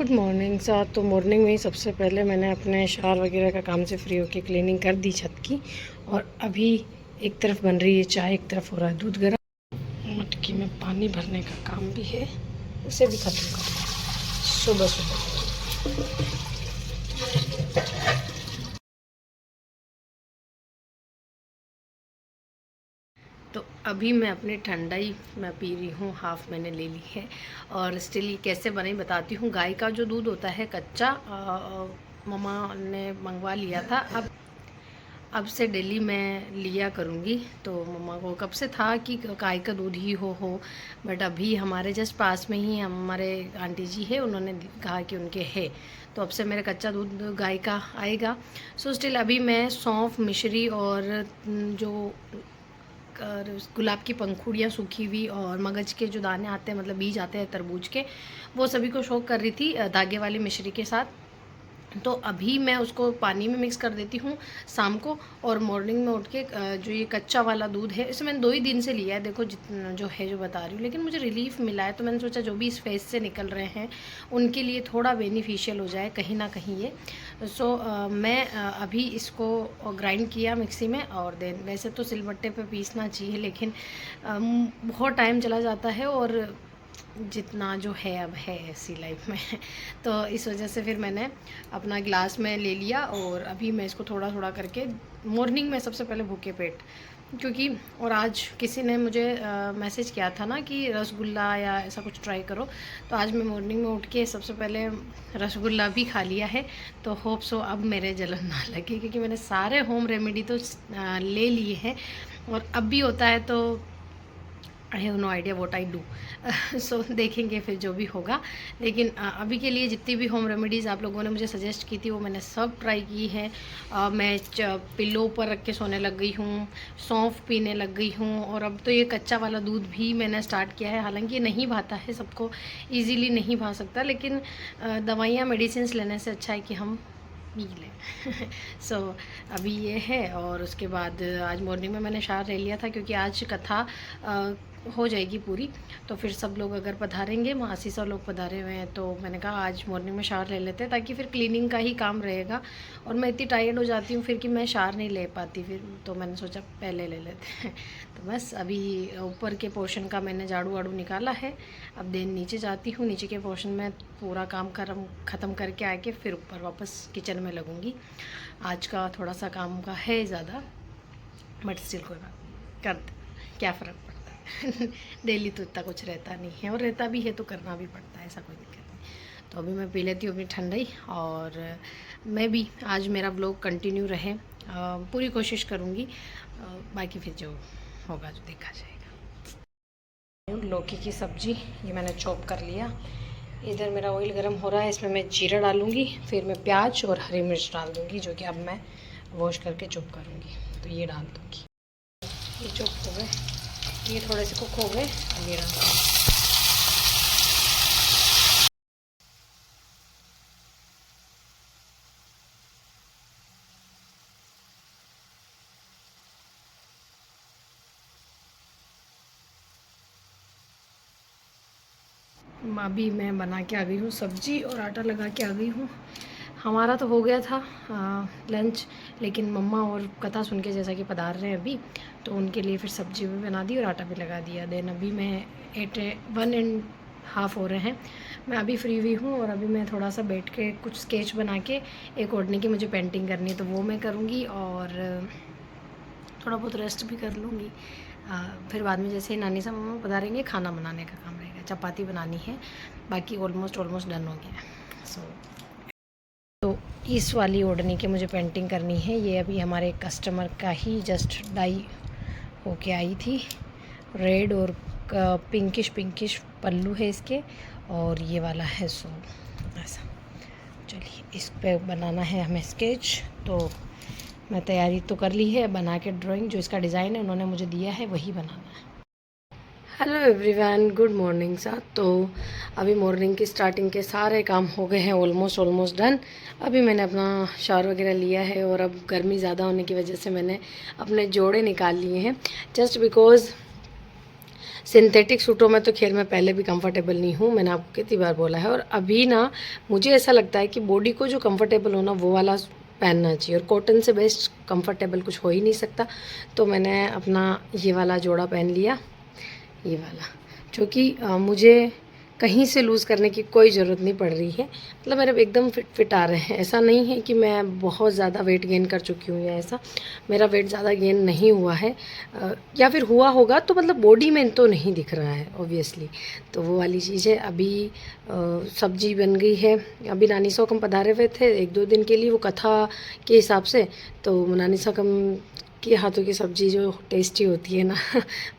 Good morning साथ। तो morning में ही सबसे पहले मैंने अपने शावर वगैरह का काम से फ्री होकर क्लीनिंग कर दी छत की। और अभी एक तरफ बन रही है चाय, एक तरफ हो रहा है दूध गर्म। मटकी में पानी भरने का काम भी है, उसे भी ख़त्म करना है सुबह सुबह। तो अभी मैं अपनी ठंडाई मैं पी रही हूँ, हाफ़ मैंने ले ली है। और स्टिल ये कैसे बनाई बताती हूँ। गाय का जो दूध होता है कच्चा, मम्मा ने मंगवा लिया था। अब से डेली मैं लिया करूँगी। तो मम्मा को कब से था कि गाय का दूध ही हो, बट अभी हमारे जस्ट पास में ही हमारे आंटी जी है, उन्होंने कहा कि उनके है, तो अब से मेरा कच्चा दूध गाय का आएगा। सो स्टिल अभी मैं सौंफ, मिश्री और जो गुलाब की पंखुड़ियाँ सूखी हुई और मगज के जो दाने आते हैं, मतलब बीज आते हैं तरबूज के, वो सभी को सोक कर रही थी धागे वाली मिश्री के साथ। तो अभी मैं उसको पानी में मिक्स कर देती हूँ शाम को। और मॉर्निंग में उठ के जो ये कच्चा वाला दूध है, इसे मैंने 2 ही दिन से लिया है, देखो जितना जो है जो बता रही हूँ, लेकिन मुझे रिलीफ मिला है। तो मैंने सोचा जो भी इस फेस से निकल रहे हैं उनके लिए थोड़ा बेनिफिशियल हो जाए कहीं ना कहीं ये। सो मैं अभी इसको ग्राइंड किया मिक्सी में। और देन वैसे तो सिलबट्टे पे पीसना चाहिए, लेकिन बहुत टाइम चला जाता है और जितना जो है अब है ऐसी लाइफ में तो इस वजह से फिर मैंने अपना गिलास में ले लिया। और अभी मैं इसको थोड़ा थोड़ा करके मॉर्निंग में सबसे पहले भूखे पेट, क्योंकि और आज किसी ने मुझे मैसेज किया था ना कि रसगुल्ला या ऐसा कुछ ट्राई करो, तो आज मैं मॉर्निंग में उठ के सबसे पहले रसगुल्ला भी खा लिया है। तो होप सो अब मेरे जलन ना लगे, क्योंकि मैंने सारे होम रेमेडी तो ले लिए हैं। और अब भी होता है तो I have no idea what I do. So देखेंगे फिर जो भी होगा। लेकिन अभी के लिए जितनी भी होम रेमेडीज़ आप लोगों ने मुझे सजेस्ट की थी वो मैंने सब ट्राई की है। मैं पिल्लो पर रख के सोने लग गई हूँ, सौंफ पीने लग गई हूँ, और अब तो ये कच्चा वाला दूध भी मैंने स्टार्ट किया है। हालांकि ये नहीं भाता है सबको, ईजीली नहीं भा सकता, लेकिन दवाइयाँ मेडिसिन लेने से अच्छा है कि हम पी लें। सो अभी ये है। और उसके बाद आज मॉर्निंग में मैंने शावर ले लिया था, क्योंकि आज कथा हो जाएगी पूरी। तो फिर सब लोग अगर पधारेंगे, मासी सब लोग पधारे हुए हैं, तो मैंने कहा आज मॉर्निंग में शावर ले लेते हैं, ताकि फिर क्लीनिंग का ही काम रहेगा। और मैं इतनी टायर्ड हो जाती हूँ फिर कि मैं शावर नहीं ले पाती फिर, तो मैंने सोचा पहले ले लेते हैं। तो बस अभी ऊपर के पोर्शन का मैंने झाड़ू वाड़ू निकाला है। अब देन नीचे जाती हूँ, नीचे के पोर्शन में पूरा काम ख़त्म करके आके फिर ऊपर वापस किचन में लगूँगी। आज का थोड़ा सा काम का है ज़्यादा, बट स्टिल कोई बात नहीं, करते क्या फ़र्क पड़ता है। डेली तो इतना कुछ रहता नहीं है, और रहता भी है तो करना भी पड़ता है, ऐसा कोई दिक्कत नहीं। तो अभी मैं पी लेती हूँ अपनी ठंडाई। और मैं भी आज मेरा ब्लॉग कंटिन्यू रहे, पूरी कोशिश करूँगी। बाकी फिर जो होगा जो देखा जाएगा। लौकी की सब्ज़ी ये मैंने चॉप कर लिया। इधर मेरा ऑयल गर्म हो रहा है, इसमें मैं जीरा डालूँगी, फिर मैं प्याज और हरी मिर्च डाल दूँगी, जो कि अब मैं वॉश करके चॉप करूँगी। तो ये डाल दूँगी। ये चॉप हो गए, ये थोड़े से कुक हो गए, अब ये डाल दूँगी। अभी मैं बना के आ गई हूँ सब्ज़ी और आटा लगा के आ गई हूँ। हमारा तो हो गया था लंच, लेकिन मम्मा और कथा सुन के जैसा कि पधार रहे हैं अभी, तो उनके लिए फिर सब्ज़ी भी बना दी और आटा भी लगा दिया। देन अभी मैं 1:30 हो रहे हैं, मैं अभी फ्री हुई हूँ। और अभी मैं थोड़ा सा बैठ के कुछ स्केच बना के, एक ओढ़ने की मुझे पेंटिंग करनी है तो वो मैं करूँगी, और थोड़ा बहुत रेस्ट भी कर लूँगी। फिर बाद में जैसे ही नानी साहब मम्मा पधारेंगे, खाना बनाने का काम रहेगा, चपाती बनानी है, बाकी ऑलमोस्ट डन हो गया है। सो तो इस वाली ओढ़नी की मुझे पेंटिंग करनी है। ये अभी हमारे कस्टमर का ही जस्ट डाई होके आई थी, रेड और पिंकिश पल्लू है इसके, और ये वाला है। सो ऐसा, चलिए इस पे बनाना है हमें स्केच। तो मैं तैयारी तो कर ली है, बना के ड्राइंग जो इसका डिज़ाइन है उन्होंने मुझे दिया है वही बनाना है। हेलो एवरीवन, गुड मॉर्निंग साथ। तो अभी मॉर्निंग की स्टार्टिंग के सारे काम हो गए हैं, ऑलमोस्ट डन। अभी मैंने अपना शावर वगैरह लिया है, और अब गर्मी ज़्यादा होने की वजह से मैंने अपने जोड़े निकाल लिए हैं, जस्ट बिकॉज़ सिंथेटिक सूटों में तो खैर मैं पहले भी कंफर्टेबल नहीं हूँ, मैंने आपको कितनी बार बोला है। और अभी ना मुझे ऐसा लगता है कि बॉडी को जो कंफर्टेबल हो ना वो वाला पहनना चाहिए, और कॉटन से बेस्ट कंफर्टेबल कुछ हो ही नहीं सकता। तो मैंने अपना ये वाला जोड़ा पहन लिया, ये वाला, जो कि मुझे कहीं से लूज़ करने की कोई ज़रूरत नहीं पड़ रही है। मतलब मेरे एकदम फिट आ रहे हैं। ऐसा नहीं है कि मैं बहुत ज़्यादा वेट गेन कर चुकी हूँ या ऐसा, मेरा वेट ज़्यादा गेन नहीं हुआ है, या फिर हुआ होगा तो मतलब बॉडी में तो नहीं दिख रहा है ऑब्वियसली। तो वो वाली चीज़ है। अभी सब्जी बन गई है। अभी नानी साहब हम पधारे हुए थे 1-2 दिन के लिए, वो कथा के हिसाब से। तो नानी साहब के हाथों की सब्ज़ी जो टेस्टी होती है ना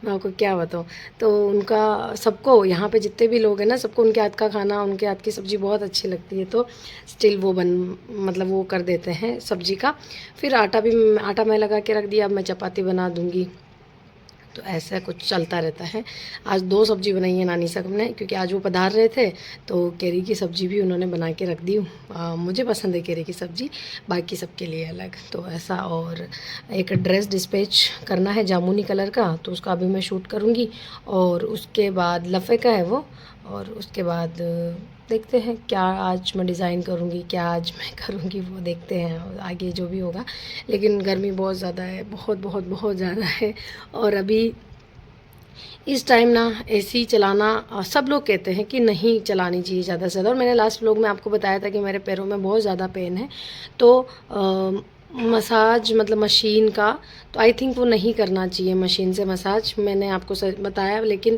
मैं आपको क्या बताऊँ। तो उनका सबको यहाँ पे जितने भी लोग हैं ना, सबको उनके हाथ का खाना, उनके हाथ की सब्ज़ी बहुत अच्छी लगती है। तो स्टिल वो मतलब वो कर देते हैं सब्ज़ी का। फिर आटा मैं लगा के रख दिया, अब मैं चपाती बना दूँगी। तो ऐसा कुछ चलता रहता है। आज 2 सब्ज़ी बनाई है नानी साहब ने, क्योंकि आज वो पधार रहे थे तो केरी की सब्ज़ी भी उन्होंने बना के रख दी। मुझे पसंद है केरी की सब्ज़ी, बाकी सबके लिए अलग। तो ऐसा, और एक ड्रेस डिस्पैच करना है जामुनी कलर का, तो उसका अभी मैं शूट करूँगी। और उसके बाद लफ़े का है वो, और उसके बाद देखते हैं क्या आज मैं डिज़ाइन करूँगी, क्या आज मैं करूँगी, वो देखते हैं आगे जो भी होगा। लेकिन गर्मी बहुत ज़्यादा है, बहुत बहुत बहुत ज़्यादा है। और अभी इस टाइम ना एसी चलाना सब लोग कहते हैं कि नहीं चलानी चाहिए ज़्यादा से ज़्यादा। और मैंने लास्ट व्लॉग में आपको बताया था कि मेरे पैरों में बहुत ज़्यादा पेन है। तो मसाज मतलब मशीन का, तो आई थिंक वो नहीं करना चाहिए मशीन से मसाज, मैंने आपको बताया। लेकिन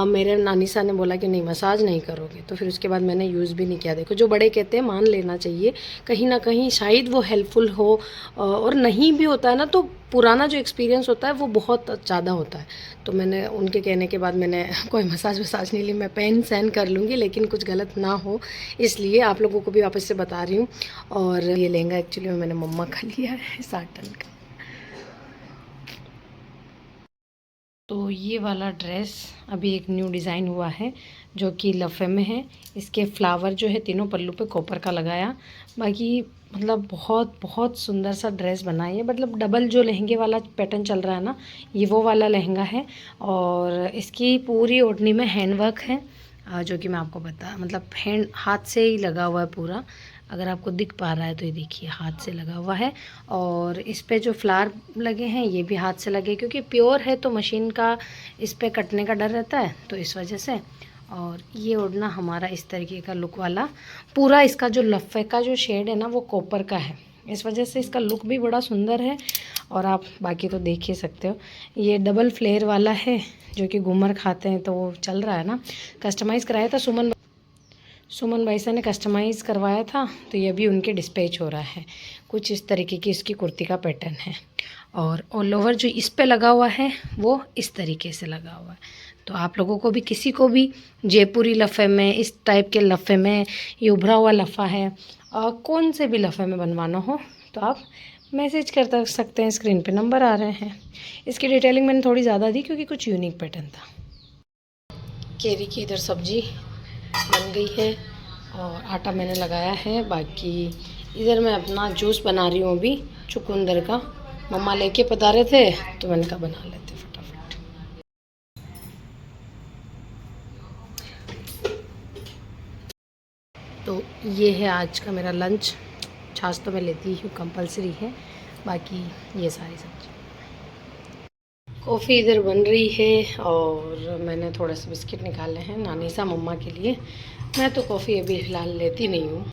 मेरे नानी साहब ने बोला कि नहीं मसाज नहीं करोगे, तो फिर उसके बाद मैंने यूज़ भी नहीं किया। देखो जो बड़े कहते हैं मान लेना चाहिए, कहीं ना कहीं शायद वो हेल्पफुल हो, और नहीं भी होता है ना तो पुराना जो एक्सपीरियंस होता है वो बहुत ज़्यादा होता है। तो मैंने उनके कहने के बाद मैंने कोई मसाज वसाज नहीं ली। मैं पेन सहन कर लूँगी लेकिन कुछ गलत ना हो, इसलिए आप लोगों को भी वापस से बता रही हूँ। और ये लहंगा एक्चुअली मैंने मम्मा का लिया है साटन का। तो ये वाला ड्रेस अभी एक न्यू डिज़ाइन हुआ है जो कि लफ़े में है। इसके फ्लावर जो है तीनों पल्लू पे कॉपर का लगाया। बाकी मतलब बहुत बहुत सुंदर सा ड्रेस बना है। मतलब डबल जो लहंगे वाला पैटर्न चल रहा है ना, ये वो वाला लहंगा है। और इसकी पूरी ओढ़नी में हैंडवर्क है, जो कि मैं आपको मतलब हाथ से ही लगा हुआ है पूरा। अगर आपको दिख पा रहा है तो ये देखिए हाथ से लगा हुआ है। और इस पे जो फ्लावर लगे हैं ये भी हाथ से लगे, क्योंकि प्योर है तो मशीन का इस पे कटने का डर रहता है, तो इस वजह से। और ये ओढ़ना हमारा इस तरीके का लुक वाला, पूरा इसका जो लफ़े का जो शेड है ना वो कॉपर का है, इस वजह से इसका लुक भी बड़ा सुंदर है। और आप बाकी तो देख ही सकते हो। ये डबल फ्लेयर वाला है जो कि घूमर खाते हैं, तो वो चल रहा है ना। कस्टमाइज़ कराया था सुमन भाई साहब ने कस्टमाइज़ करवाया था, तो ये भी उनके डिस्पैच हो रहा है। कुछ इस तरीके की इसकी कुर्ती का पैटर्न है। और ऑल ओवर जो इस पे लगा हुआ है वो इस तरीके से लगा हुआ है। तो आप लोगों को भी, किसी को भी जयपुरी लफ़े में, इस टाइप के लफ़े में, ये उभरा हुआ लफ़ा है, कौन से भी लफ़े में बनवाना हो तो आप मैसेज कर सकते हैं। स्क्रीन पे नंबर आ रहे हैं। इसकी डिटेलिंग मैंने थोड़ी ज़्यादा दी क्योंकि कुछ यूनिक पैटर्न था। केरी की इधर सब्जी बन गई है और आटा मैंने लगाया है। बाकी इधर मैं अपना जूस बना रही हूँ अभी चुकंदर का। मम्मा लेके पधारे थे तो मैंने कहा बना लेते फटाफट। तो ये है आज का मेरा लंच। छाछ तो मैं लेती हूँ, कंपलसरी है। बाकी ये सारी सब्जी, कॉफ़ी इधर बन रही है। और मैंने थोड़े से बिस्किट निकाले हैं नानी सा मम्मा के लिए। मैं तो कॉफ़ी अभी फ़िलहाल लेती नहीं हूँ।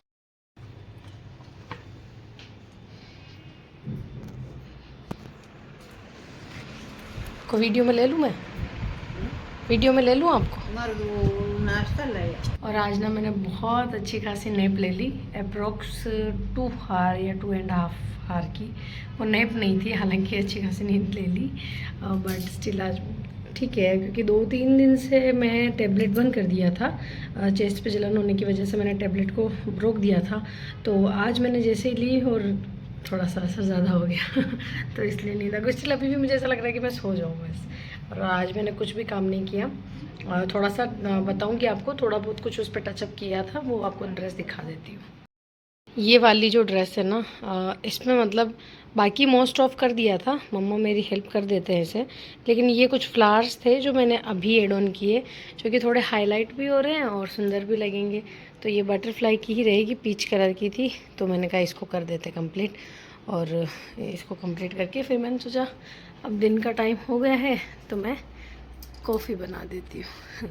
को वीडियो में ले लूँ मैं, वीडियो में ले लूँ आपको। नाश्ता ले। और आज ना मैंने बहुत अच्छी खासी नैप ले ली, अप्रोक्स 2 आवर या 2.5 आवर की। वो नैप नहीं थी, हालांकि अच्छी खासी नींद ले ली, बट स्टिल आज ठीक है। क्योंकि 2-3 दिन से मैं टैबलेट बंद कर दिया था, चेस्ट पे जलन होने की वजह से मैंने टैबलेट को रोक दिया था। तो आज मैंने जैसे ही ली और थोड़ा सा असर ज़्यादा हो गया तो इसलिए नींद आ गई। स्टिल अभी भी मुझे ऐसा लग रहा है कि मैं सो जाऊँ बस। और आज मैंने कुछ भी काम नहीं किया। और थोड़ा सा बताऊंगी आपको, थोड़ा बहुत कुछ उस पर टचअप किया था, वो आपको ड्रेस दिखा देती हूँ। ये वाली जो ड्रेस है ना, इसमें मतलब बाकी मोस्ट ऑफ कर दिया था, मम्मा मेरी हेल्प कर देते हैं इसे, लेकिन ये कुछ फ्लावर्स थे जो मैंने अभी एड ऑन किए, जो कि थोड़े हाईलाइट भी हो रहे हैं और सुंदर भी लगेंगे। तो ये बटरफ्लाई की ही रहेगी, पीच कलर की थी, तो मैंने कहा इसको कर देते कंप्लीट। और इसको कंप्लीट करके फिर मैंने सोचा अब दिन का टाइम हो गया है तो मैं कॉफ़ी बना देती हूँ।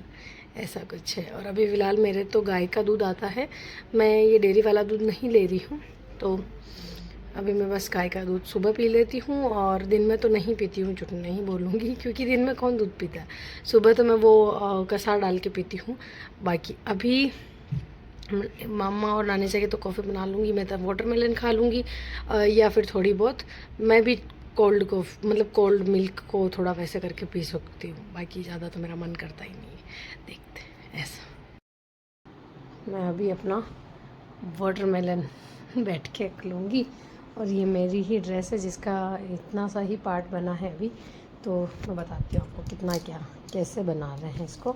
ऐसा कुछ है। और अभी फ़िलहाल मेरे तो गाय का दूध आता है, मैं ये डेयरी वाला दूध नहीं ले रही हूँ, तो अभी मैं बस गाय का दूध सुबह पी लेती हूँ और दिन में तो नहीं पीती हूँ, झूठ नहीं बोलूँगी, क्योंकि दिन में कौन दूध पीता है। सुबह तो मैं वो कसार डाल के पीती हूँ। बाकी अभी मामा और नानी से तो कॉफ़ी बना लूँगी, मैं तब वाटरमेलन खा लूँगी, या फिर थोड़ी बहुत मैं भी कोल्ड कॉफ़ी मतलब कोल्ड मिल्क को थोड़ा वैसे करके पी सकती हूँ। बाकी ज़्यादा तो मेरा मन करता ही नहीं है, देखते हैं ऐसा। मैं अभी अपना वाटरमेलन बैठ के लूँगी। और ये मेरी ही ड्रेस है जिसका इतना सा ही पार्ट बना है अभी, तो मैं बताती हूँ आपको कितना क्या कैसे बना रहे हैं इसको।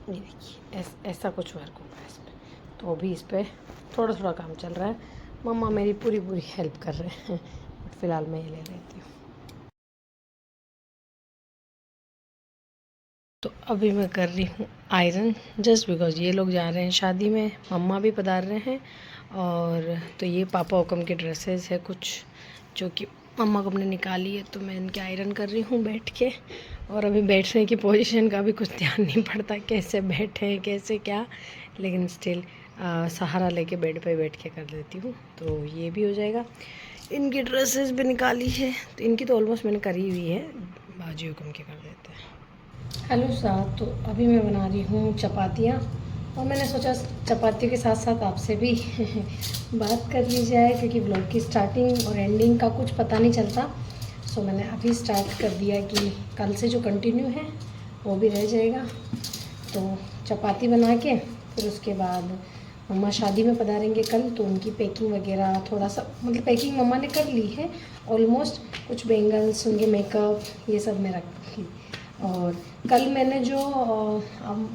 ये देखिए ऐसा कुछ वर्क होगा इस पर, तो अभी इस पर थोड़ा थोड़ा काम चल रहा है। मम्मा मेरी पूरी पूरी हेल्प कर रहे हैं, बट फ़िलहाल मैं ये ले लेती हूँ। तो अभी मैं कर रही हूँ आयरन, जस्ट बिकॉज़ ये लोग जा रहे हैं शादी में, मम्मा भी पधार रहे हैं। और तो ये पापा हुक्म के ड्रेसेस है कुछ जो कि मम्मा को हमने निकाली है, तो मैं इनके आयरन कर रही हूँ बैठ के। और अभी बैठने की पोजीशन का भी कुछ ध्यान नहीं पड़ता कैसे बैठे कैसे क्या, लेकिन स्टिल सहारा लेके बेड पे बैठ के कर देती हूँ, तो ये भी हो जाएगा। इनकी ड्रेसेस भी निकाली है, तो इनकी तो ऑलमोस्ट मैंने करी हुई है, बाजू हुक्म के कर देते हैं। हेलो साहब, तो अभी मैं बना रही हूँ चपातियाँ, और मैंने सोचा चपातियों के साथ साथ आपसे भी बात कर ली जाए, क्योंकि ब्लॉग की स्टार्टिंग और एंडिंग का कुछ पता नहीं चलता। सो मैंने अभी स्टार्ट कर दिया कि कल से जो कंटिन्यू है वो भी रह जाएगा। तो चपाती बना के फिर उसके बाद मम्मा शादी में पधारेंगे कल, तो उनकी पैकिंग वगैरह थोड़ा सा मतलब पैकिंग मम्मा ने कर ली है ऑलमोस्ट, कुछ बैंगल्स उनके मेकअप ये सब मैं रखी। और कल मैंने जो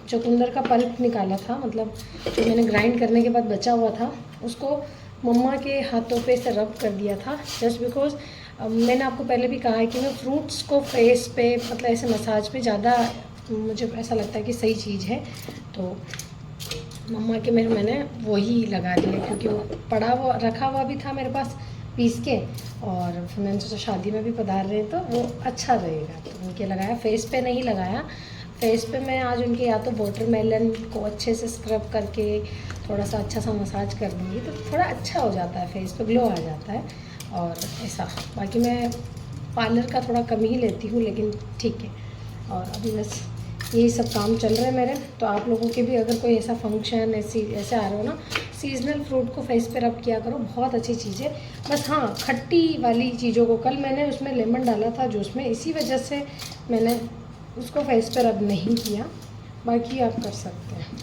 चुकंदर का पल्प निकाला था, मतलब जो मैंने ग्राइंड करने के बाद बचा हुआ था, उसको मम्मा के हाथों पे से रब कर दिया था, जस्ट बिकॉज मैंने आपको पहले भी कहा है कि मैं फ्रूट्स को फेस पे मतलब ऐसे मसाज पे ज़्यादा मुझे ऐसा लगता है कि सही चीज़ है। तो मम्मा के मैंने वही लगा दिया, क्योंकि वो पड़ा हुआ रखा हुआ भी था मेरे पास पीस के, और फिर मैंने सोचा शादी में भी पधार रहे हैं तो वो अच्छा रहेगा, तो उनके लगाया। फेस पे नहीं लगाया, फेस पे मैं आज उनके या तो वाटरमेलन को अच्छे से स्क्रब करके थोड़ा सा अच्छा सा मसाज कर दूँगी, तो थोड़ा अच्छा हो जाता है, फेस पे ग्लो आ जाता है। और ऐसा बाकी मैं पार्लर का थोड़ा कम ही लेती हूँ, लेकिन ठीक है। और अभी बस यही सब काम चल रहे हैं मेरे। तो आप लोगों के भी अगर कोई ऐसा फंक्शन ऐसे आ रहे हो ना, सीजनल फ्रूट को फेस पे रब किया करो, बहुत अच्छी चीज़ है। बस हाँ, खट्टी वाली चीज़ों को, कल मैंने उसमें लेमन डाला था जूस में, इसी वजह से मैंने उसको फेस पे रब नहीं किया, बाकी आप कर सकते हैं।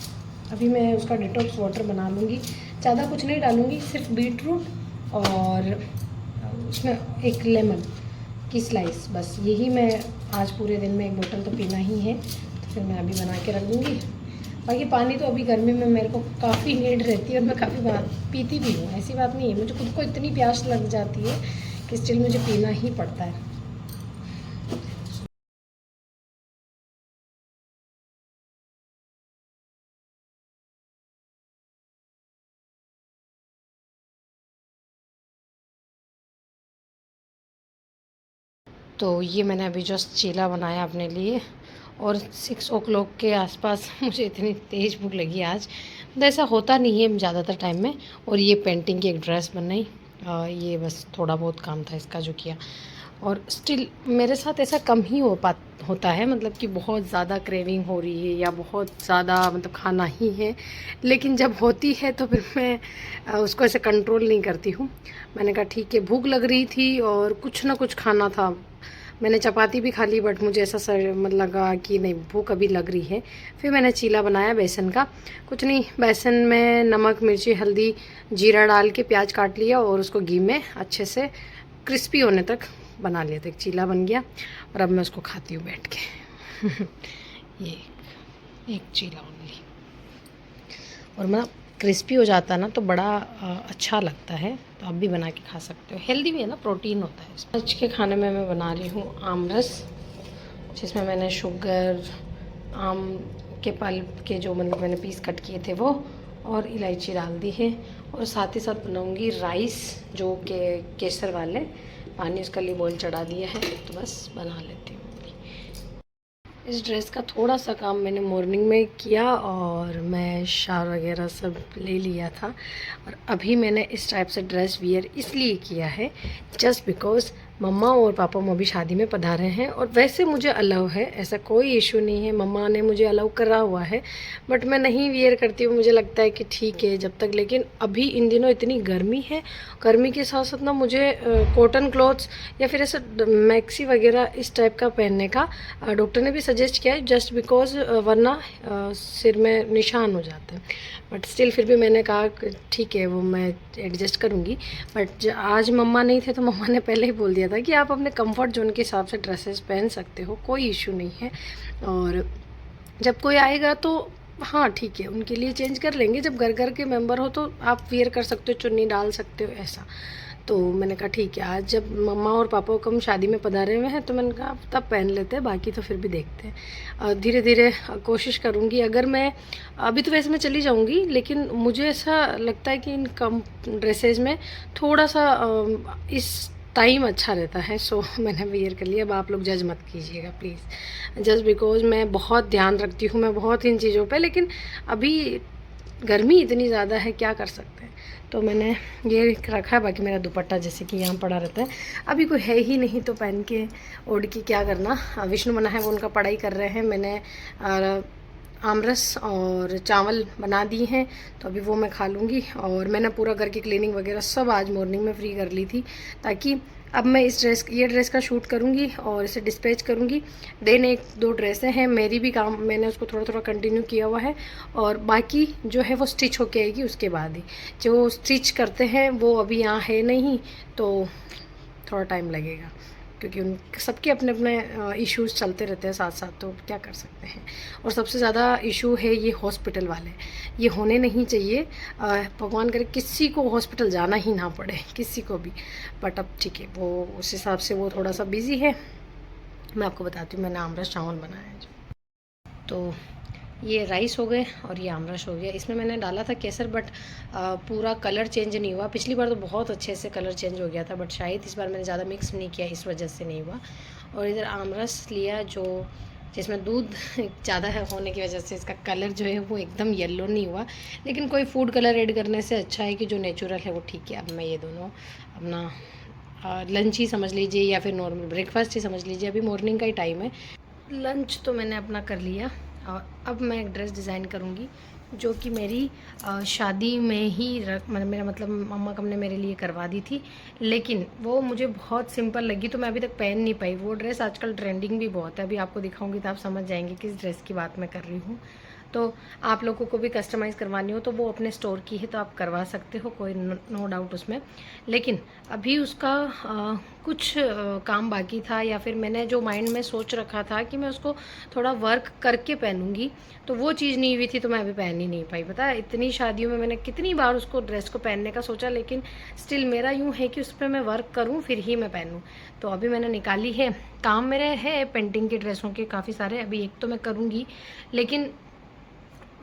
अभी मैं उसका डिटॉक्स वाटर बना लूँगी, ज़्यादा कुछ नहीं डालूँगी, सिर्फ बीट रूट और उसमें एक लेमन की स्लाइस, बस यही मैं आज पूरे दिन में एक बोतल तो पीना ही है। तो फिर मैं अभी बना के रख दूँगी। बाकी पानी तो अभी गर्मी में मेरे को काफ़ी नीड रहती है और मैं काफ़ी बार पीती भी हूँ, ऐसी बात नहीं है। मुझे खुद को इतनी प्यास लग जाती है कि स्टिल मुझे पीना ही पड़ता है। तो ये मैंने अभी जस्ट चीला बनाया अपने लिए, और 6 o'clock के आसपास मुझे इतनी तेज़ भूख लगी आज, तो ऐसा होता नहीं है ज़्यादातर टाइम में। और ये पेंटिंग की एक ड्रेस बनाई, ये बस थोड़ा बहुत काम था इसका जो किया। और स्टिल मेरे साथ ऐसा कम ही होता है, मतलब कि बहुत ज़्यादा क्रेविंग हो रही है या बहुत ज़्यादा मतलब खाना ही है, लेकिन जब होती है तो फिर मैं उसको ऐसे कंट्रोल नहीं करती हूँ। मैंने कहा ठीक है, भूख लग रही थी और कुछ ना कुछ खाना था। मैंने चपाती भी खा ली, बट मुझे ऐसा सर मतलब लगा कि नहीं, भूख अभी लग रही है। फिर मैंने चीला बनाया बेसन का, कुछ नहीं, बेसन में नमक मिर्ची हल्दी जीरा डाल के प्याज काट लिया और उसको घी में अच्छे से क्रिस्पी होने तक बना लिया था, एक चीला बन गया। और अब मैं उसको खाती हूँ बैठ के। ये एक चीला ओनली। और मैं क्रिस्पी हो जाता है ना तो बड़ा अच्छा लगता है। तो आप भी बना के खा सकते हो, हेल्दी भी है ना, प्रोटीन होता है इसमें। आज के खाने में मैं बना रही हूँ आमरस, जिसमें मैंने शुगर, आम के पल्प के जो मतलब मैंने पीस कट किए थे वो, और इलायची डाल दी है। और साथ ही साथ बनाऊंगी राइस, जो के केसर वाले, पानी उसका लिए बॉईल चढ़ा दिया है, तो बस बना लेती हूँ। इस ड्रेस का थोड़ा सा काम मैंने मॉर्निंग में किया और मैं शावर वगैरह सब ले लिया था, और अभी मैंने इस टाइप से ड्रेस वियर इसलिए किया है जस्ट बिकॉज मम्मा और पापा अभी शादी में पधारे हैं। और वैसे मुझे अलाउ है, ऐसा कोई इशू नहीं है, मम्मा ने मुझे अलाउ करा हुआ है, बट मैं नहीं वियर करती हूँ। मुझे लगता है कि ठीक है जब तक, लेकिन अभी इन दिनों इतनी गर्मी है, गर्मी के साथ साथ ना मुझे कॉटन क्लॉथ्स या फिर ऐसा मैक्सी वगैरह इस टाइप का पहनने का डॉक्टर ने भी सजेस्ट किया है, जस्ट बिकॉज वरना सिर में निशान हो जाते हैं। बट स्टिल फिर भी मैंने कहा ठीक है वो मैं एडजस्ट करूँगी। बट आज मम्मा नहीं थे तो मम्मा ने पहले ही बोल दिया था कि आप अपने कंफर्ट जोन के हिसाब से ड्रेसेस पहन सकते हो, कोई इशू नहीं है। और जब कोई आएगा तो हाँ ठीक है, उनके लिए चेंज कर लेंगे, जब घर घर के मेंबर हो तो आप वियर कर सकते हो, चुन्नी डाल सकते हो ऐसा। तो मैंने कहा ठीक है, आज जब मम्मा और पापा को हम शादी में पधारे हुए हैं तो मैंने कहा तब पहन लेते हैं, बाकी तो फिर भी देखते हैं। धीरे धीरे कोशिश करूँगी। अगर मैं अभी तो वैसे मैं चली जाऊँगी, लेकिन मुझे ऐसा लगता है कि इन कम ड्रेसेज में थोड़ा सा इस टाइम अच्छा रहता है, सो मैंने वियर कर लिया। अब आप लोग जज मत कीजिएगा प्लीज़, जस्ट बिकॉज मैं बहुत ध्यान रखती हूँ, मैं बहुत इन चीज़ों पे, लेकिन अभी गर्मी इतनी ज़्यादा है, क्या कर सकते हैं। तो मैंने ये रखा है। बाकी मेरा दुपट्टा जैसे कि यहाँ पड़ा रहता है, अभी कोई है ही नहीं तो पहन के ओढ़ के क्या करना। विष्णु मना है, वो उनका पढ़ाई कर रहे हैं, मैंने आमरस और चावल बना दिए हैं, तो अभी वो मैं खा लूँगी। और मैंने पूरा घर की क्लीनिंग वगैरह सब आज मॉर्निंग में फ्री कर ली थी, ताकि अब मैं ये ड्रेस का शूट करूँगी और इसे डिस्पैच करूँगी। देन 1-2 ड्रेसें हैं मेरी भी, काम मैंने उसको थोड़ा थोड़ा कंटिन्यू किया हुआ है, और बाकी जो है वो स्टिच होके आएगी उसके बाद ही। जो स्टिच करते हैं वो अभी यहाँ है नहीं, तो थोड़ा टाइम लगेगा, क्योंकि उन सबके अपने अपने इश्यूज़ चलते रहते हैं साथ साथ, तो क्या कर सकते हैं। और सबसे ज़्यादा इशू है ये हॉस्पिटल वाले, ये होने नहीं चाहिए। भगवान करे किसी को हॉस्पिटल जाना ही ना पड़े, किसी को भी। बट अब ठीक है, वो उस हिसाब से वो थोड़ा सा बिज़ी है। मैं आपको बताती हूँ, मैंने आमरस चावल बनाया है जो, तो ये राइस हो गए और ये आमरस हो गया। इसमें मैंने डाला था केसर, बट पूरा कलर चेंज नहीं हुआ। पिछली बार तो बहुत अच्छे से कलर चेंज हो गया था, बट शायद इस बार मैंने ज़्यादा मिक्स नहीं किया, इस वजह से नहीं हुआ। और इधर आमरस लिया जो जिसमें दूध ज़्यादा है होने की वजह से इसका कलर जो है वो एकदम येलो नहीं हुआ, लेकिन कोई फूड कलर ऐड करने से अच्छा है कि जो नेचुरल है वो ठीक है। अब मैं ये दोनों अपना लंच ही समझ लीजिए या फिर नॉर्मल ब्रेकफास्ट ही समझ लीजिए, अभी मॉर्निंग का ही टाइम है। लंच तो मैंने अपना कर लिया, और अब मैं एक ड्रेस डिज़ाइन करूँगी जो कि मेरी शादी में ही मेरा मतलब मम्मा कम ने मेरे लिए करवा दी थी, लेकिन वो मुझे बहुत सिंपल लगी तो मैं अभी तक पहन नहीं पाई। वो ड्रेस आजकल ट्रेंडिंग भी बहुत है, अभी आपको दिखाऊंगी तो आप समझ जाएंगे किस ड्रेस की बात मैं कर रही हूँ। तो आप लोगों को भी कस्टमाइज़ करवानी हो तो वो अपने स्टोर की है तो आप करवा सकते हो, कोई नो डाउट उसमें। लेकिन अभी उसका कुछ काम बाकी था, या फिर मैंने जो माइंड में सोच रखा था कि मैं उसको थोड़ा वर्क करके पहनूंगी, तो वो चीज़ नहीं हुई थी, तो मैं अभी पहन ही नहीं पाई। पता है इतनी शादियों में मैंने कितनी बार उसको ड्रेस को पहनने का सोचा, लेकिन स्टिल मेरा यूँ है कि उस पर मैं वर्क करूँ फिर ही मैं पहनूँ। तो अभी मैंने निकाली है। काम मेरे है पेंटिंग के ड्रेसों के काफ़ी सारे, अभी एक तो मैं करूँगी, लेकिन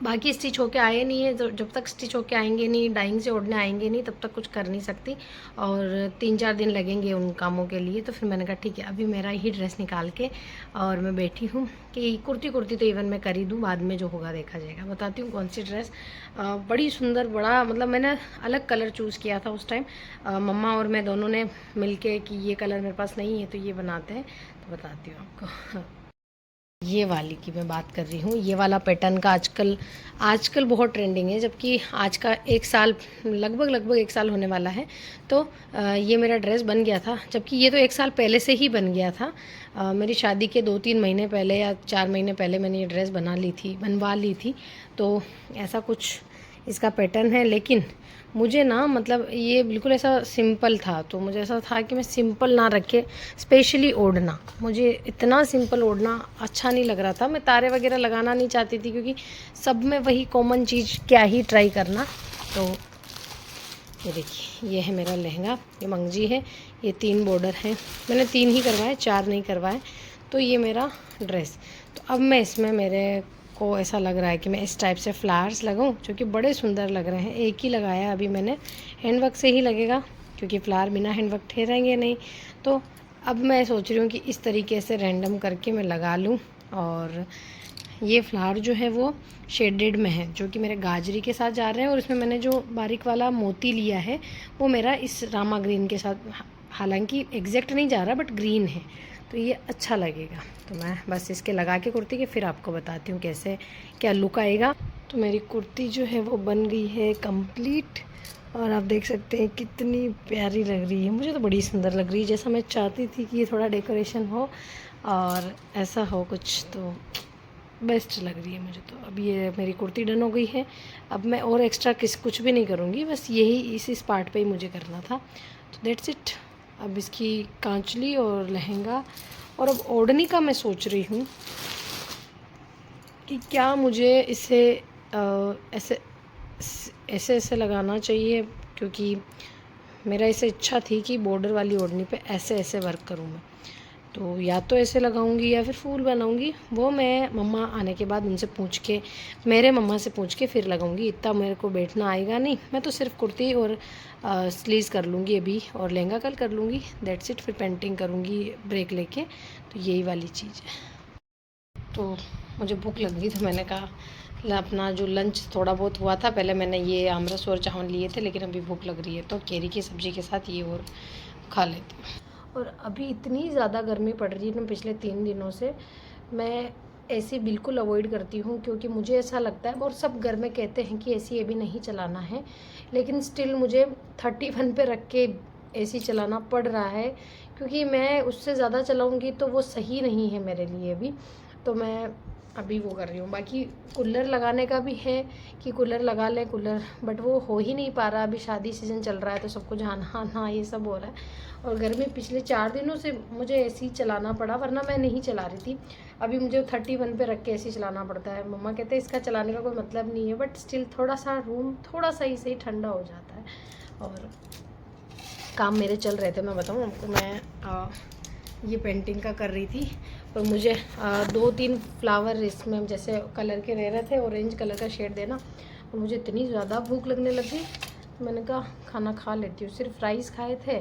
बाकी स्टिच होके आए नहीं है। जब तक स्टिच होके आएंगे नहीं, डाइंग से ओढ़ने आएंगे नहीं, तब तक कुछ कर नहीं सकती, और 3-4 दिन लगेंगे उन कामों के लिए। तो फिर मैंने कहा ठीक है, अभी मेरा ही ड्रेस निकाल के और मैं बैठी हूँ कि कुर्ती तो इवन मैं कर ही दूँ, बाद में जो होगा देखा जाएगा। बताती हूँ कौन सी ड्रेस बड़ी सुंदर, बड़ा मतलब मैंने अलग कलर चूज़ किया था उस टाइम, मम्मा और मैं दोनों ने मिल के कि ये कलर मेरे पास नहीं है तो ये बनाते हैं। तो बताती हूँ आपको। ये वाली की मैं बात कर रही हूँ, ये वाला पैटर्न का आजकल बहुत ट्रेंडिंग है, जबकि आज का 1 साल लगभग 1 साल होने वाला है। तो ये मेरा ड्रेस बन गया था, जबकि ये तो 1 साल पहले से ही बन गया था। मेरी शादी के 2-3 महीने पहले या 4 महीने पहले मैंने ये ड्रेस बनवा ली थी। तो ऐसा कुछ इसका पैटर्न है, लेकिन मुझे ना मतलब ये बिल्कुल ऐसा सिंपल था, तो मुझे ऐसा था कि मैं सिंपल ना रखे स्पेशली ओढ़ना, मुझे इतना सिंपल ओढ़ना अच्छा नहीं लग रहा था। मैं तारे वगैरह लगाना नहीं चाहती थी, क्योंकि सब में वही कॉमन चीज़ क्या ही ट्राई करना। तो ये देखिए, ये है मेरा लहंगा, ये मंगजी है, ये 3 बॉर्डर हैं, मैंने 3 ही करवाए, 4 नहीं करवाए। तो ये मेरा ड्रेस। तो अब मैं इसमें, मेरे को ऐसा लग रहा है कि मैं इस टाइप से फ्लावर्स लगाऊं, जो कि बड़े सुंदर लग रहे हैं। एक ही लगाया अभी मैंने, हैंडवर्क से ही लगेगा, क्योंकि फ्लावर बिना हैंडवर्क ठहरेंगे नहीं। तो अब मैं सोच रही हूँ कि इस तरीके से रैंडम करके मैं लगा लूँ। और ये फ्लावर जो है वो शेडेड में है, जो कि मेरे गाजरी के साथ जा रहे हैं। और इसमें मैंने जो बारीक वाला मोती लिया है वो मेरा इस रामा ग्रीन के साथ, हालांकि एग्जैक्ट नहीं जा रहा बट ग्रीन है, तो ये अच्छा लगेगा। तो मैं बस इसके लगा के कुर्ती के फिर आपको बताती हूँ कैसे क्या लुक आएगा। तो मेरी कुर्ती जो है वो बन गई है कंप्लीट, और आप देख सकते हैं कितनी प्यारी लग रही है। मुझे तो बड़ी सुंदर लग रही है, जैसा मैं चाहती थी कि ये थोड़ा डेकोरेशन हो और ऐसा हो कुछ, तो बेस्ट लग रही है मुझे। तो अब ये मेरी कुर्ती डन हो गई है। अब मैं और एक्स्ट्रा कुछ भी नहीं करूँगी, बस यही इस पार्ट पे ही मुझे करना था। तो दैट्स इट। अब इसकी कांचली और लहंगा, और अब ओढ़नी का मैं सोच रही हूँ कि क्या मुझे इसे ऐसे ऐसे ऐसे लगाना चाहिए, क्योंकि मेरा ऐसे इच्छा थी कि बॉर्डर वाली ओढ़नी पे ऐसे ऐसे वर्क करूँ मैं। तो या तो ऐसे लगाऊंगी या फिर फूल बनाऊंगी, वो मैं मम्मा आने के बाद उनसे पूछ के, मेरे मम्मा से पूछ के फिर लगाऊंगी। इतना मेरे को बैठना आएगा नहीं, मैं तो सिर्फ कुर्ती और स्लीव्स कर लूँगी अभी, और लहंगा कल कर लूँगी, दैट्स इट। फिर पेंटिंग करूँगी ब्रेक लेके। तो यही वाली चीज़ है। तो मुझे भूख लग गई, तो मैंने कहा अपना जो लंच थोड़ा बहुत हुआ था, पहले मैंने ये आमरस और चावल लिए थे, लेकिन अभी भूख लग रही है तो केरी की सब्ज़ी के साथ ये और खा लेती हूँ। और अभी इतनी ज़्यादा गर्मी पड़ रही है ना पिछले 3 दिनों से, मैं एसी बिल्कुल अवॉइड करती हूँ, क्योंकि मुझे ऐसा लगता है, और सब घर में कहते हैं कि एसी अभी नहीं चलाना है, लेकिन स्टिल मुझे 31 पे रख के एसी चलाना पड़ रहा है, क्योंकि मैं उससे ज़्यादा चलाऊँगी तो वो सही नहीं है मेरे लिए अभी। तो मैं अभी वो कर रही हूँ। बाकी कूलर लगाने का भी है कि कूलर लगा लें कूलर, बट वो हो ही नहीं पा रहा। अभी शादी सीज़न चल रहा है तो सबको जाना आना ये सब हो रहा है, और गर्मी पिछले 4 दिनों से मुझे एसी चलाना पड़ा, वरना मैं नहीं चला रही थी। अभी मुझे 31 पे रख के एसी चलाना पड़ता है। मम्मा कहते हैं इसका चलाने का कोई मतलब नहीं है, बट स्टिल थोड़ा सा रूम थोड़ा सा ही सही ठंडा हो जाता है। और काम मेरे चल रहे थे, मैं बताऊँ आपको, मैं ये पेंटिंग का कर रही थी, और मुझे 2-3 फ्लावर इसमें जैसे कलर के रह रहे थे, ऑरेंज कलर का शेड देना, और मुझे इतनी ज़्यादा भूख लगने लगी, मैंने कहा खाना खा लेती हूँ। सिर्फ राइस खाए थे,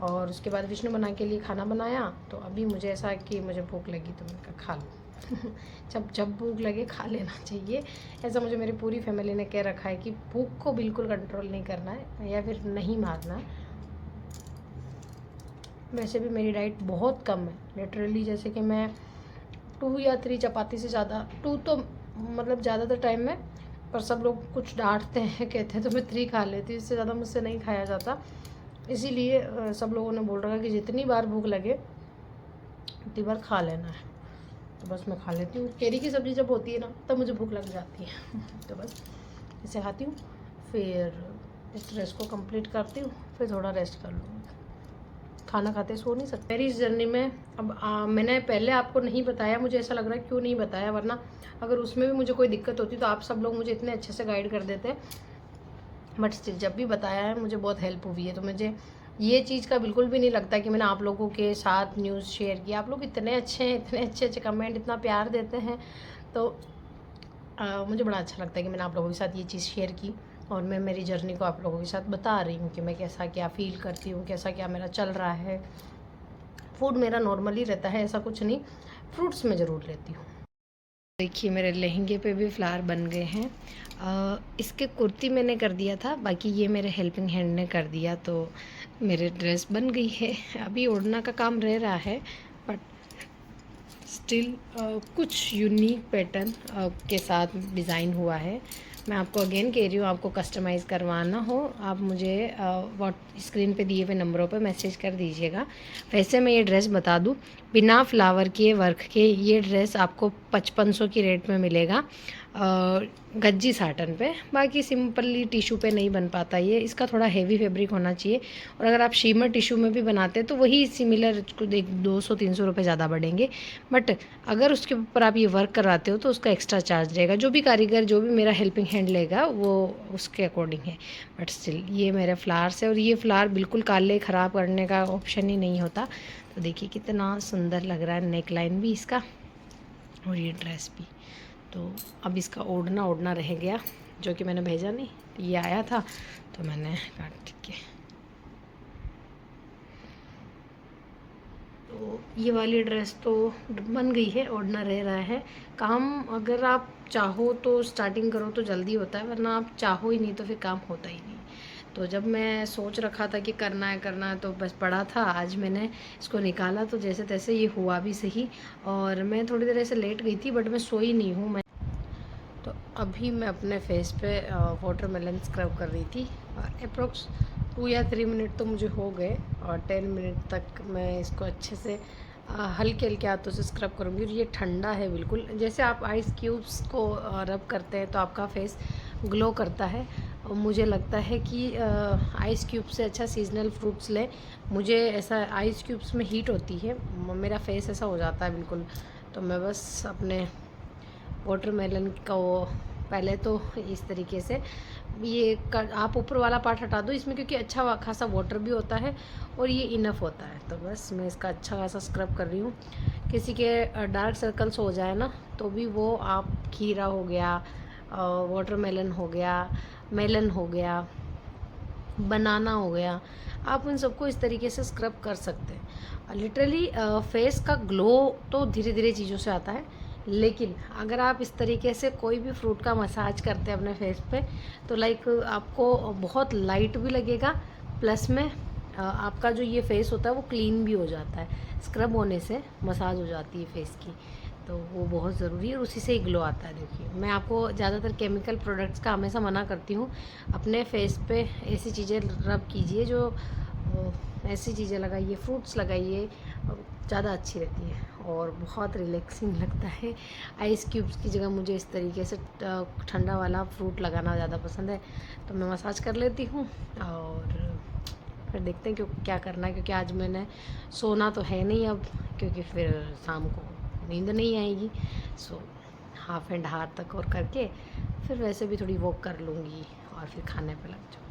और उसके बाद विष्णु बना के लिए खाना बनाया। तो अभी मुझे ऐसा कि मुझे भूख लगी, तो मैंने कहा खा लो। जब भूख लगे खा लेना चाहिए, ऐसा मुझे मेरी पूरी फैमिली ने कह रखा है कि भूख को बिल्कुल कंट्रोल नहीं करना है या फिर नहीं मारना है। वैसे भी मेरी डाइट बहुत कम है, लिटरली, जैसे कि मैं 2 या 3 चपाती से ज़्यादा, 2 तो मतलब ज़्यादातर टाइम में, पर सब लोग कुछ डांटते हैं, कहते हैं, तो मैं 3 खा लेती हूँ, इससे ज़्यादा मुझसे नहीं खाया जाता। इसीलिए सब लोगों ने बोल रखा कि जितनी बार भूख लगे उतनी बार खा लेना है। तो बस मैं खा लेती हूँ। केरी की सब्ज़ी जब होती है ना, तब मुझे भूख लग जाती है। तो बस इसे खाती हूँ, फिर इस ड्रेस को कंप्लीट करती हूँ, फिर थोड़ा रेस्ट कर लूँगी। खाना खाते सो नहीं सकते। मेरी इस जर्नी में अब मैंने पहले आपको नहीं बताया, मुझे ऐसा लग रहा है क्यों नहीं बताया, वरना अगर उसमें भी मुझे कोई दिक्कत होती तो आप सब लोग मुझे इतने अच्छे से गाइड कर देते। बट स्टिल जब भी बताया है मुझे बहुत हेल्प हुई है। तो मुझे ये चीज़ का बिल्कुल भी नहीं लगता कि मैंने आप लोगों के साथ न्यूज़ शेयर किया। आप लोग इतने अच्छे हैं, इतने अच्छे अच्छे कमेंट, इतना प्यार देते हैं, तो मुझे बड़ा अच्छा लगता है कि मैंने आप लोगों के साथ ये चीज़ शेयर की, और मैं मेरी जर्नी को आप लोगों के साथ बता रही हूँ कि मैं कैसा क्या फ़ील करती हूँ, कैसा क्या मेरा चल रहा है। फूड मेरा नॉर्मली रहता है, ऐसा कुछ नहीं, फ्रूट्स में ज़रूर लेती हूँ। देखिए मेरे लहंगे पे भी फ्लावर बन गए हैं। इसके कुर्ती मैंने कर दिया था, बाकी ये मेरे हेल्पिंग हैंड ने कर दिया, तो मेरे ड्रेस बन गई है। अभी ओढ़ना का काम रह रहा है, बट स्टिल कुछ यूनिक पैटर्न के साथ डिज़ाइन हुआ है। मैं आपको अगेन कह रही हूँ, आपको कस्टमाइज़ करवाना हो आप मुझे स्क्रीन पे दिए हुए नंबरों पे मैसेज कर दीजिएगा। वैसे मैं ये ड्रेस बता दूँ, बिना फ्लावर के वर्क के ये ड्रेस आपको 5500 की रेट में मिलेगा। गज्जी साटन पे, बाकी सिंपली टिशू पे नहीं बन पाता ये, इसका थोड़ा हेवी फैब्रिक होना चाहिए। और अगर आप शीमर टिशू में भी बनाते हैं तो वही सिमिलर को 200-300 रुपये ज़्यादा बढ़ेंगे। बट अगर उसके ऊपर आप ये वर्क कराते हो तो उसका एक्स्ट्रा चार्ज रहेगा, जो भी कारीगर जो भी मेरा हेल्पिंग हैंड लेगा वो उसके अकॉर्डिंग है। बट स्टिल ये मेरे फ्लावर्स है, और ये फ्लावर बिल्कुल काले ख़राब करने का ऑप्शन ही नहीं होता। तो देखिए कितना सुंदर लग रहा है नेक लाइन भी इसका, और ये ड्रेस भी। तो अब इसका ओढ़ना रह गया, जो कि मैंने भेजा नहीं, ये आया था तो मैंने काट के। तो ये वाली ड्रेस तो बन गई है, ओढ़ना रह रहा है। काम अगर आप चाहो तो स्टार्टिंग करो तो जल्दी होता है, वरना आप चाहो ही नहीं तो फिर काम होता ही नहीं। तो जब मैं सोच रखा था कि करना है तो बस पड़ा था, आज मैंने इसको निकाला तो जैसे तैसे ये हुआ भी सही। और मैं थोड़ी देर ऐसे लेट गई थी, बट मैं सोई नहीं हूँ। मैं तो अभी मैं अपने फेस पे वाटरमेलन स्क्रब कर रही थी, अप्रोक्स 2 या 3 मिनट तो मुझे हो गए, और 10 मिनट तक मैं इसको अच्छे से हल्के हल्के हाथों से स्क्रब करूँगी। और ये ठंडा है बिल्कुल, जैसे आप आइस क्यूब्स को रब करते हैं तो आपका फेस ग्लो करता है। और मुझे लगता है कि आइस क्यूब से अच्छा सीजनल फ्रूट्स लें। मुझे ऐसा आइस क्यूब्स में हीट होती है, मेरा फेस ऐसा हो जाता है बिल्कुल। तो मैं बस अपने वाटरमेलन को पहले तो इस तरीके से ये आप ऊपर वाला पार्ट हटा दो इसमें, क्योंकि अच्छा खासा वाटर भी होता है और ये इनफ होता है। तो बस मैं इसका अच्छा खासा स्क्रब कर रही हूँ। किसी के डार्क सर्कल्स हो जाए ना तो भी वो आप खीरा हो गया, वाटरमेलन हो गया, मेलन हो गया, बनाना हो गया, आप उन सबको इस तरीके से स्क्रब कर सकते हैं। लिटरली फेस का ग्लो तो धीरे धीरे चीज़ों से आता है, लेकिन अगर आप इस तरीके से कोई भी फ्रूट का मसाज करते हैं अपने फेस पे तो लाइक आपको बहुत लाइट भी लगेगा, प्लस में आपका जो ये फेस होता है वो क्लीन भी हो जाता है। स्क्रब होने से मसाज हो जाती है फेस की, तो वो बहुत ज़रूरी है, और उसी से ही ग्लो आता है। देखिए मैं आपको ज़्यादातर केमिकल प्रोडक्ट्स का हमेशा मना करती हूँ। अपने फेस पे ऐसी चीज़ें रब कीजिए, जो ऐसी चीज़ें लगाइए, फ्रूट्स लगाइए, ज़्यादा अच्छी रहती है और बहुत रिलैक्सिंग लगता है। आइस क्यूब्स की जगह मुझे इस तरीके से ठंडा वाला फ्रूट लगाना ज़्यादा पसंद है। तो मैं मसाज कर लेती हूँ और फिर देखते हैं क्यों क्या करना है, क्योंकि आज मैंने सोना तो है नहीं अब, क्योंकि फिर शाम को नींद नहीं आएगी। सो हाफ एंड हाफ तक और करके फिर वैसे भी थोड़ी वॉक कर लूँगी और फिर खाने पे लग जाऊँ।